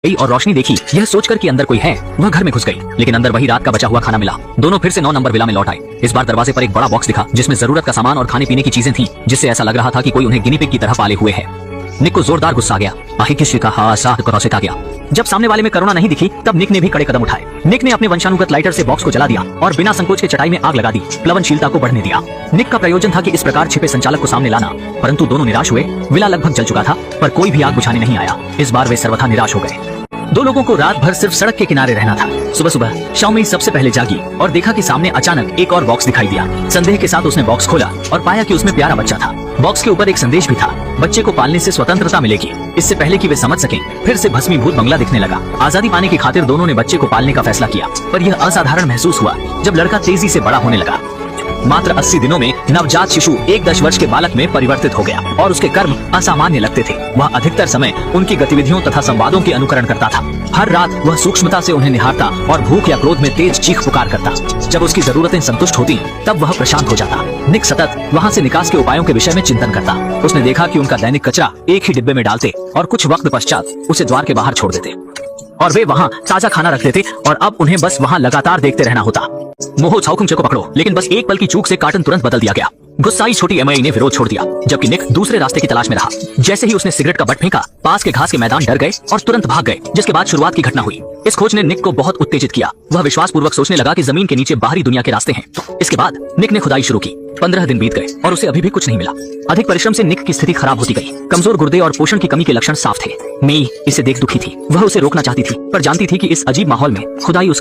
गई और रोशनी देखी, यह सोचकर कि अंदर कोई है, वह घर में घुस गई, लेकिन अंदर वही रात का बचा हुआ खाना मिला। दोनों फिर से 9 नंबर विला में लौट आए। इस बार दरवाजे पर एक बड़ा बॉक्स दिखा जिसमें जरूरत का सामान और खाने पीने की चीजें थी, जिससे ऐसा लग रहा था कि कोई उन्हें गिनी पिग की तरह पाले हुए है। निक को जोरदार गुस्सा आ गया। आही किसी का हासा आ गया। जब सामने वाले में करुणा नहीं दिखी, तब निक ने भी कड़े कदम उठाए। निक ने अपने वंशानुगत लाइटर से बॉक्स को जला दिया और बिना संकोच के चटाई में आग लगा दी, प्लवनशीलता को बढ़ने दिया। निक का प्रयोजन था कि इस प्रकार छिपे संचालक को सामने लाना, परंतु दोनों निराश हुए। विला लगभग जल चुका था, पर कोई भी आग बुझाने नहीं आया। इस बार वे सर्वथा निराश हो गए। दो लोगों को रात भर सिर्फ सड़क के किनारे रहना था। सुबह सुबह शाओमी सबसे पहले जागी और देखा कि सामने अचानक एक और बॉक्स दिखाई दिया। संदेह के साथ उसने बॉक्स खोला और पाया कि उसमें प्यारा बच्चा था। बॉक्स के ऊपर एक संदेश भी था, बच्चे को पालने से स्वतंत्रता मिलेगी। इससे पहले कि वे समझ सकें, फिर से भस्मीभूत बंगला दिखने लगा। आजादी पाने की खातिर दोनों ने बच्चे को पालने का फैसला किया, पर यह असाधारण महसूस हुआ जब लड़का तेजी से बड़ा होने लगा। मात्र 80 दिनों में नवजात शिशु एक 10 वर्ष के बालक में परिवर्तित हो गया और उसके कर्म असामान्य लगते थे। वह अधिकतर समय उनकी गतिविधियों तथा संवादों के अनुकरण करता था। हर रात वह सूक्ष्मता से उन्हें निहारता और भूख या क्रोध में तेज चीख पुकार करता। जब उसकी जरूरतें संतुष्ट होती, तब वह प्रशांत हो जाता। निक सतत वहाँ से निकास के उपायों के विषय में चिंतन करता। उसने देखा कि उनका दैनिक कचरा एक ही डिब्बे में डालते और कुछ वक्त पश्चात उसे द्वार के बाहर छोड़ देते, और वे वहाँ ताजा खाना रखते थे और अब उन्हें बस वहाँ लगातार देखते रहना होता। मोहो छाओकुंचे को पकड़ो, लेकिन बस एक पल की चूक से कार्टन तुरंत बदल दिया गया। गुस्साई छोटी एमआई ने विरोध छोड़ दिया, जबकि निक दूसरे रास्ते की तलाश में रहा। जैसे ही उसने सिगरेट का बट फेंका, पास के घास के मैदान डर गए और तुरंत भाग गए, जिसके बाद शुरुआत की घटना हुई। इस खोज ने निक को बहुत उत्तेजित किया। वह विश्वास पूर्वक सोचने लगा कि जमीन के नीचे बाहरी दुनिया के रास्ते हैं। इसके बाद निक ने खुदाई शुरू की। 15 दिन बीत गए और उसे अभी भी कुछ नहीं मिला। अधिक परिश्रम से निक की स्थिति खराब होती गई। कमजोर गुर्दे और पोषण की कमी के लक्षण साफ थे। मेई इसे देख दुखी थी। वह उसे रोकना चाहती थी, पर जानती थी कि इस अजीब माहौल में खुदाई उसके